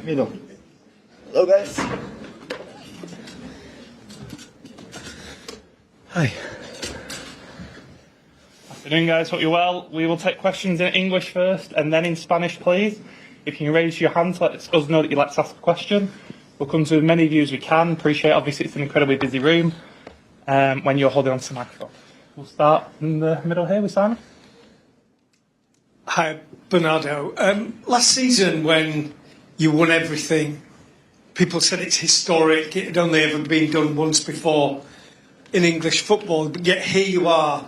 Middle. Hello, guys. Hi. Afternoon, guys. Hope you're well. We will take questions in English first and then in Spanish, please. If you can raise your hand to let us know that you'd like to ask a question. We'll come to as many of you as we can. Appreciate, obviously, it's an incredibly busy room when you're holding on to the microphone. We'll start in the middle here with Simon. Hi, Bernardo. Last season, when you won everything, people said it's historic. It had only ever been done once before in English football, but yet here you are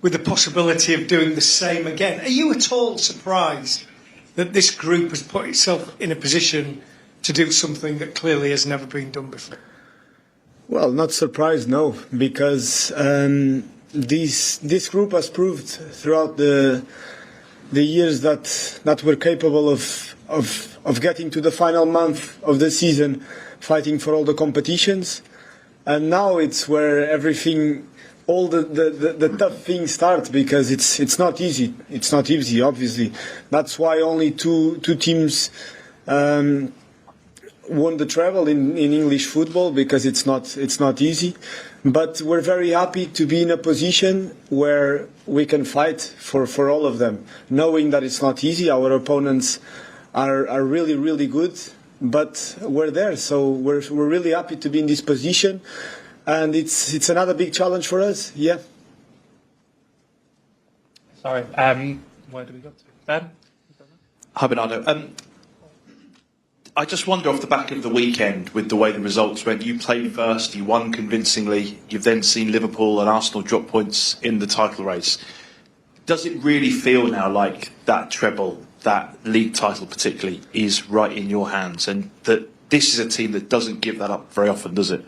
with the possibility of doing the same again. Are you at all surprised that this group has put itself in a position to do something that clearly has never been done before? Well, not surprised, no, because this group has proved throughout the years that we're capable of getting to the final month of the season, fighting for all the competitions, and now it's where everything, all the tough things start, because it's not easy. It's not easy, obviously. That's why only two teams won the treble in English football, because it's not easy. But we're very happy to be in a position where we can fight for all of them, knowing that it's not easy. Our opponents are really, really good, but we're there. So we're really happy to be in this position, and it's another big challenge for us. Yeah. Sorry. Where do we go to? Ben? Hi, Bernardo. I just wonder, off the back of the weekend, with the way the results went, you played first, you won convincingly, you've then seen Liverpool and Arsenal drop points in the title race. Does it really feel now like that treble, that league title particularly, is right in your hands, and that this is a team that doesn't give that up very often, does it?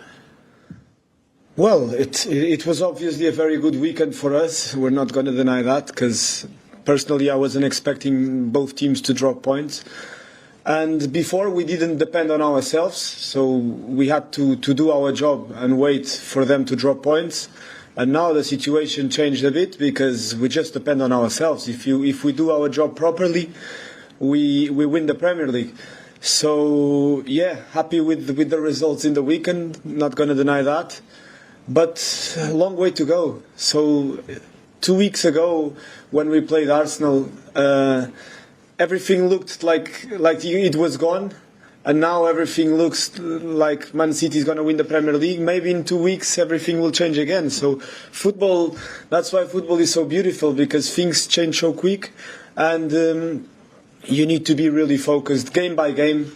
Well, it was obviously a very good weekend for us. We're not going to deny that, because personally I wasn't expecting both teams to drop points. And before, we didn't depend on ourselves, so we had to do our job and wait for them to drop points. And now the situation changed a bit, because we just depend on ourselves. If we do our job properly, we win the Premier League. So yeah, happy with the results in the weekend. Not going to deny that, but a long way to go. So 2 weeks ago, when we played Arsenal, everything looked like it was gone, and now everything looks like Man City is going to win the Premier League. Maybe in 2 weeks everything will change again. So football, that's why football is so beautiful, because things change so quick, and you need to be really focused game by game.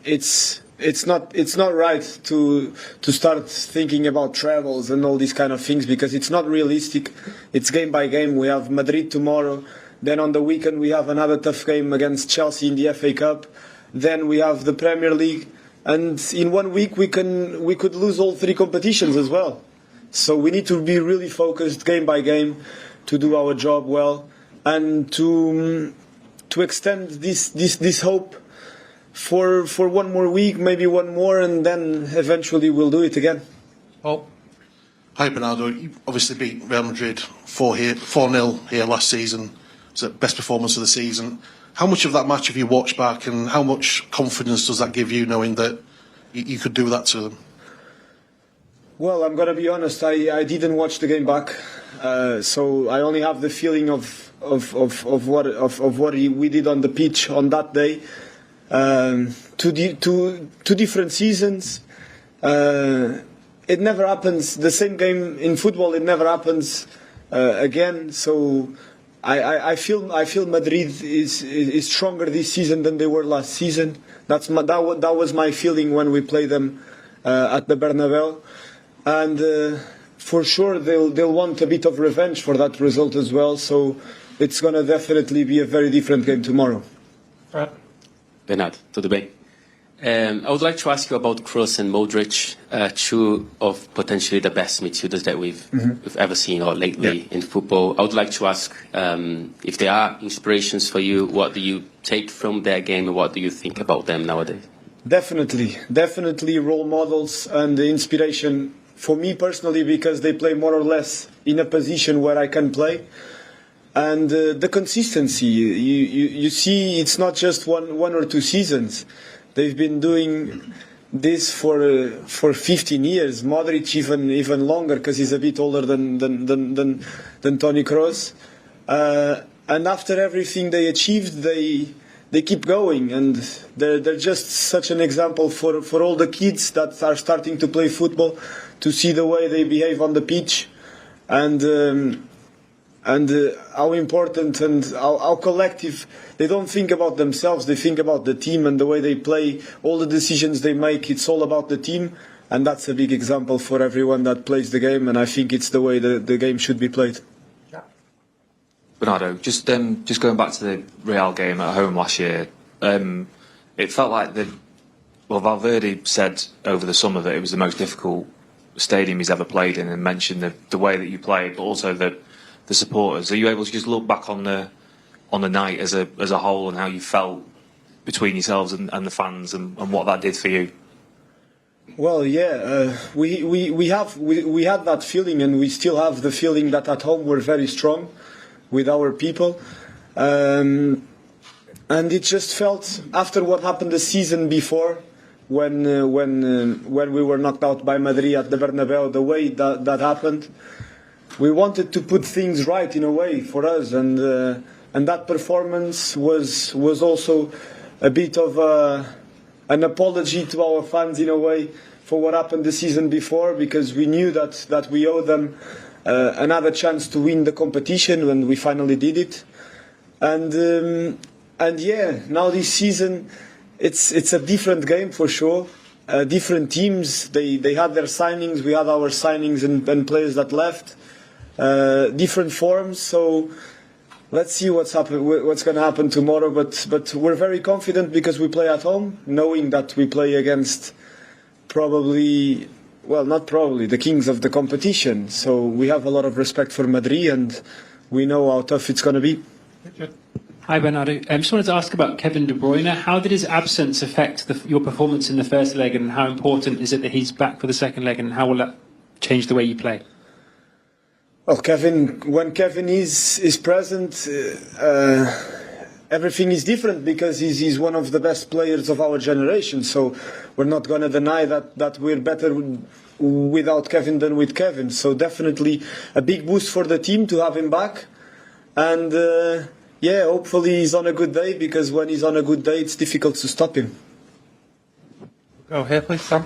It's not right to start thinking about travels and all these kind of things, because it's not realistic. It's game by game. We have Madrid tomorrow. Then on the weekend we have another tough game against Chelsea in the FA Cup. Then we have the Premier League, and in 1 week we could lose all three competitions as well. So we need to be really focused game by game to do our job well, and to extend this hope for 1 more week, maybe one more, and then eventually we'll do it again. Oh. Hi, Bernardo. You obviously beat Real Madrid 4-0 here last season. It's the best performance of the season. How much of that match have you watched back, and how much confidence does that give you, knowing that you could do that to them? Well, I'm going to be honest. I didn't watch the game back, so I only have the feeling of what we did on the pitch on that day. Two different seasons. It never happens. The same game in football. It never happens again. So I feel Madrid is stronger this season than they were last season. That was my feeling when we played them at the Bernabeu, and for sure they'll want a bit of revenge for that result as well. So it's going to definitely be a very different game tomorrow. Right. Bernardo, tudo bem? I would like to ask you about Kroos and Modric, two of potentially the best midfielders that we've ever seen or lately in football. I would like to ask if there are inspirations for you. What do you take from their game, and what do you think about them nowadays? Definitely role models and the inspiration for me personally, because they play more or less in a position where I can play. and the consistency. You see, it's not just one or 2 seasons. They've been doing this for 15 years. Modric even longer because he's a bit older than Toni Kroos. And after everything they achieved, they keep going, and they're just such an example for all the kids that are starting to play football, to see the way they behave on the pitch, and how important and how collective. They don't think about themselves, they think about the team and the way they play. All the decisions they make, it's all about the team, and that's a big example for everyone that plays the game, and I think it's the way the game should be played. Bernardo, just going back to the Real game at home last year, it felt like Valverde said over the summer that it was the most difficult stadium he's ever played in, and mentioned the way that you played, but also the supporters. Are you able to just look back on the night as a whole and how you felt between yourselves and the fans, and what that did for you? Well, yeah, we had that feeling, and we still have the feeling that at home we're very strong with our people, and it just felt after what happened the season before, when we were knocked out by Madrid at the Bernabeu, the way that happened, we wanted to put things right in a way for us, and that performance was also a bit of an apology to our fans in a way for what happened the season before, because we knew that we owe them another chance to win the competition, when we finally did it. And yeah, now this season it's a different game for sure. Different teams, they had their signings, we had our signings, and players that left. Different forms, so let's see what's going to happen tomorrow. But we're very confident because we play at home, knowing that we play against the kings of the competition. So we have a lot of respect for Madrid, and we know how tough it's going to be. Hi Bernardo, I just wanted to ask about Kevin De Bruyne. How did his absence affect your performance in the first leg, and how important is it that he's back for the second leg, and how will that change the way you play? Well, when Kevin is present, everything is different, because he's one of the best players of our generation. So we're not going to deny that we're better without Kevin than with Kevin. So definitely a big boost for the team to have him back. And yeah, hopefully he's on a good day, because when he's on a good day, it's difficult to stop him. Go here, please, Sam.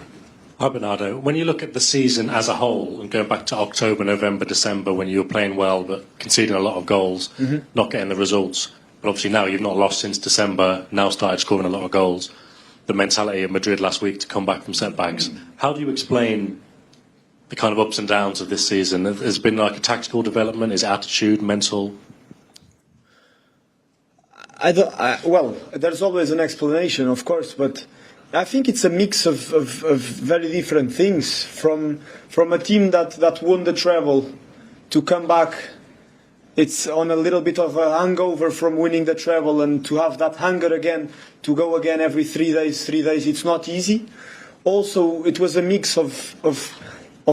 Hi Bernardo, when you look at the season as a whole, and going back to October, November, December, when you were playing well but conceding a lot of goals, not getting the results, but obviously now you've not lost since December, now started scoring a lot of goals, the mentality of Madrid last week to come back from setbacks, how do you explain the kind of ups and downs of this season? Has it been like a tactical development? Is it attitude, mental? Well, there's always an explanation, of course, but I think it's a mix of very different things. From a team that won the treble to come back, it's on a little bit of a hangover from winning the treble, and to have that hunger again, to go again every 3 days, it's not easy. Also, it was a mix of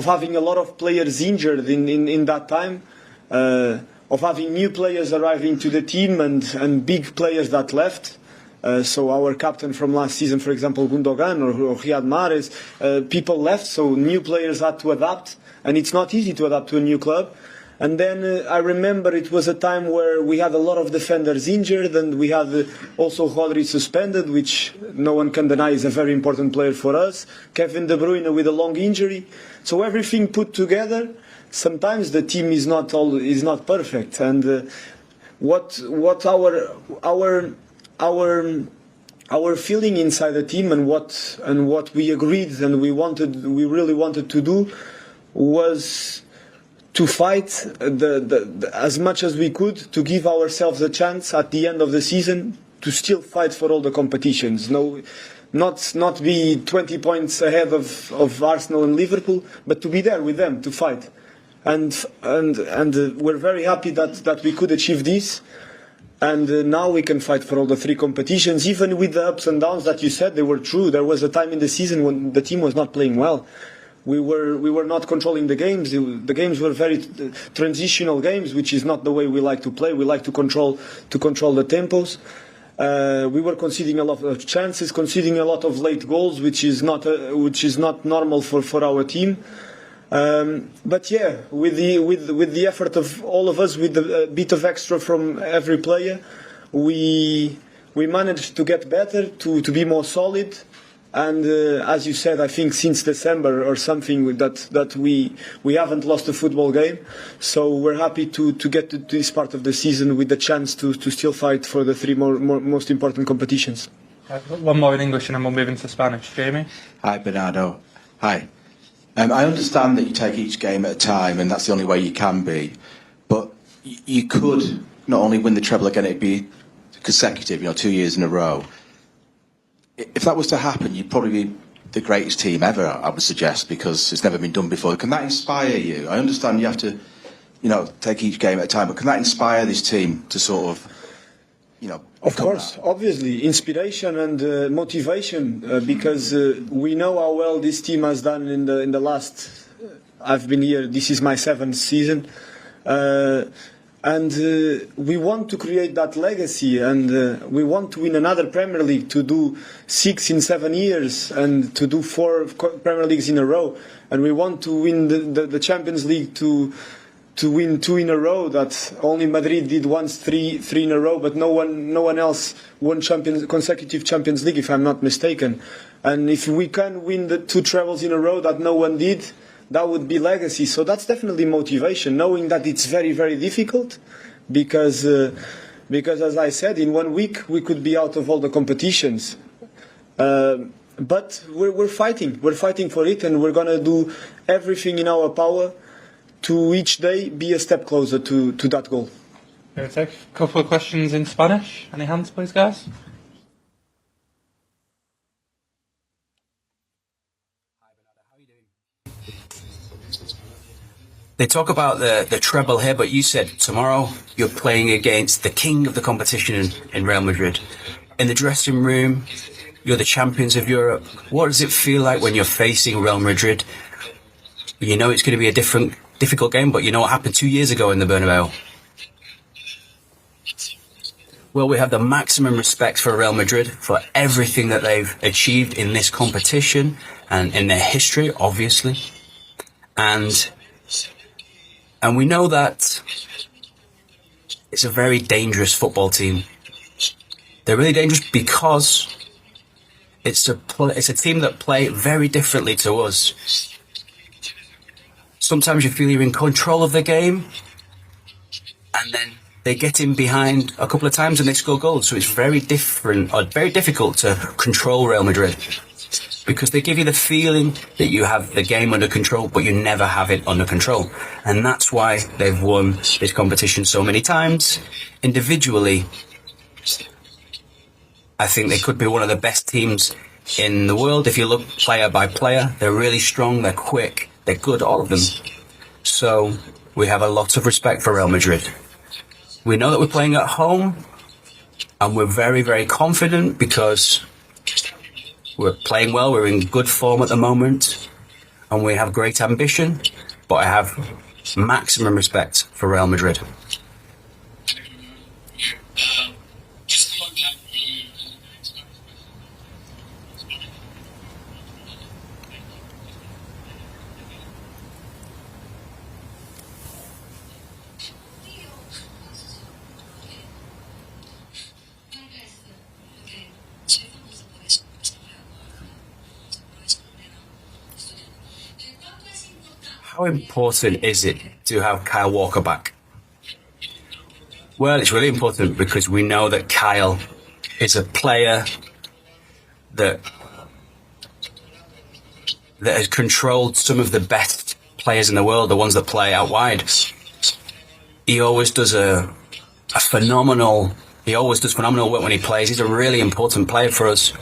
having a lot of players injured in that time, of having new players arriving to the team, and big players that left. So our captain from last season, for example, Gundogan or Riyad Mahrez, people left, so new players had to adapt, and it's not easy to adapt to a new club. And then I remember it was a time where we had a lot of defenders injured, and we had also Modric suspended, which no one can deny is a very important player for us. Kevin De Bruyne with a long injury. So everything put together, sometimes the team is not perfect. And what our feeling inside the team, and what we agreed and we really wanted to do, was to fight as much as we could, to give ourselves a chance at the end of the season to still fight for all the competitions. Not be 20 points ahead of Arsenal and Liverpool, but to be there with them to fight. And we're very happy that we could achieve this. And now we can fight for all the 3 competitions, even with the ups and downs that you said, they were true. There was a time in the season when the team was not playing well. we were not controlling the games. The games were very transitional games, which is not the way we like to play. We like to control the tempos. We were conceding a lot of chances, conceding a lot of late goals, which is not normal for our team. But yeah, with the effort of all of us, with a bit of extra from every player, we managed to get better, to be more solid. And as you said, I think since December or something that we haven't lost a football game. So we're happy to get to this part of the season with the chance to still fight for the three most important competitions. One more in English and then we'll move into Spanish. Jamie? Hi, Bernardo. Hi. I understand that you take each game at a time and that's the only way you can be. But you could not only win the treble again, it'd be consecutive, 2 years in a row. If that was to happen, you'd probably be the greatest team ever, I would suggest, because it's never been done before. Can that inspire you? I understand you have to, take each game at a time, but can that inspire this team to sort of, Of course, obviously, inspiration and motivation, because we know how well this team has done in the last. I've been here. This is my 7th season. And we want to create that legacy, and we want to win another Premier League, to do 6 in 7 years, and to do 4 Premier Leagues in a row. And we want to win the Champions League, to win 2 in a row. That only Madrid did once, 3 in a row, but no one else won consecutive Champions League, if I'm not mistaken. And if we can win the 2 trebles in a row that no one did, that would be legacy. So that's definitely motivation, knowing that it's very, very difficult, because as I said, in 1 week we could be out of all the competitions. But we're fighting for it, and we're gonna do everything in our power to each day be a step closer to that goal. Going to take a couple of questions in Spanish. Any hands, please, guys? They talk about the treble here, but you said tomorrow you're playing against the king of the competition in Real Madrid. In the dressing room, you're the champions of Europe. What does it feel like when you're facing Real Madrid? You know it's going to be a difficult game, but you know what happened 2 years ago in the Bernabeu? Well, we have the maximum respect for Real Madrid, for everything that they've achieved in this competition and in their history, obviously. And we know that it's a very dangerous football team. They're really dangerous because it's a team that play very differently to us. Sometimes you feel you're in control of the game, and then they get in behind a couple of times and they score goals. So it's very different, or very difficult to control Real Madrid, because they give you the feeling that you have the game under control, but you never have it under control. And that's why they've won this competition so many times. Individually, I think they could be one of the best teams in the world. If you look player by player, they're really strong, they're quick, they're good, all of them. So we have a lot of respect for Real Madrid. We know that we're playing at home, and we're very, very confident because we're playing well, we're in good form at the moment, and we have great ambition, but I have maximum respect for Real Madrid. How important is it to have Kyle Walker back? Well, it's really important because we know that Kyle is a player that has controlled some of the best players in the world, the ones that play out wide. He always does phenomenal work when he plays. He's a really important player for us.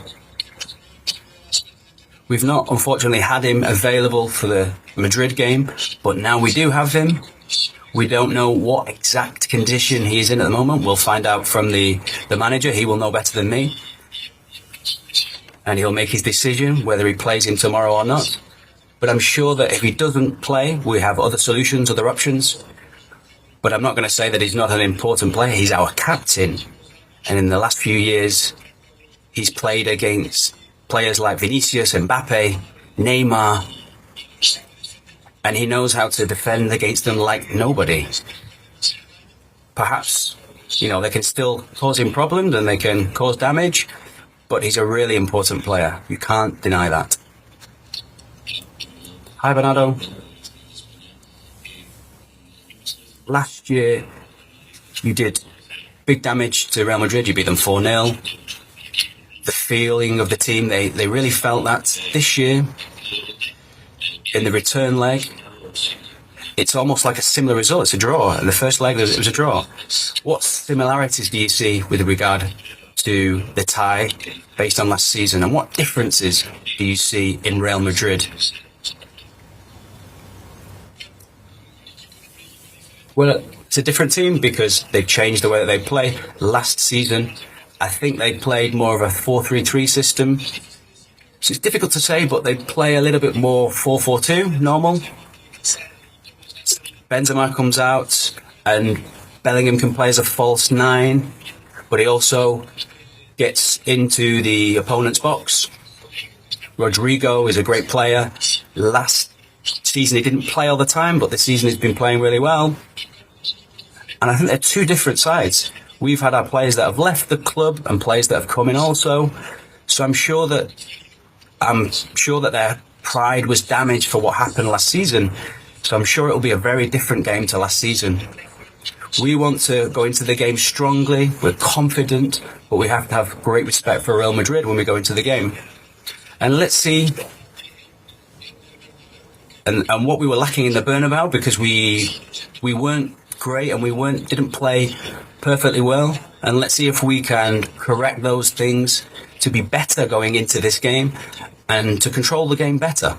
We've not, unfortunately, had him available for the Madrid game, but now we do have him. We don't know what exact condition he is in at the moment. We'll find out from the manager. He will know better than me. And he'll make his decision whether he plays him tomorrow or not. But I'm sure that if he doesn't play, we have other solutions, other options. But I'm not going to say that he's not an important player. He's our captain. And in the last few years, he's played against players like Vinicius, Mbappe, Neymar, and he knows how to defend against them like nobody. Perhaps, they can still cause him problems and they can cause damage, but he's a really important player. You can't deny that. Hi, Bernardo. Last year, you did big damage to Real Madrid. You beat them 4-0. The feeling of the team, they really felt that. This year, in the return leg, it's almost like a similar result. It's a draw. In the first leg, it was a draw. What similarities do you see with regard to the tie based on last season? And what differences do you see in Real Madrid? Well, it's a different team because they've changed the way that they play. Last season, I think they played more of a 4-3-3 system. So it's difficult to say, but they play a little bit more 4-4-2, normal. Benzema comes out and Bellingham can play as a false 9, but he also gets into the opponent's box. Rodrigo is a great player. Last season he didn't play all the time, but this season he's been playing really well. And I think they're two different sides. We've had our players that have left the club and players that have come in also. So I'm sure that their pride was damaged for what happened last season. So I'm sure it'll be a very different game to last season. We want to go into the game strongly. We're confident, but we have to have great respect for Real Madrid when we go into the game. And let's see. And what we were lacking in the Bernabeu, because we weren't great and we didn't play perfectly well. And let's see if we can correct those things to be better going into this game and to control the game better.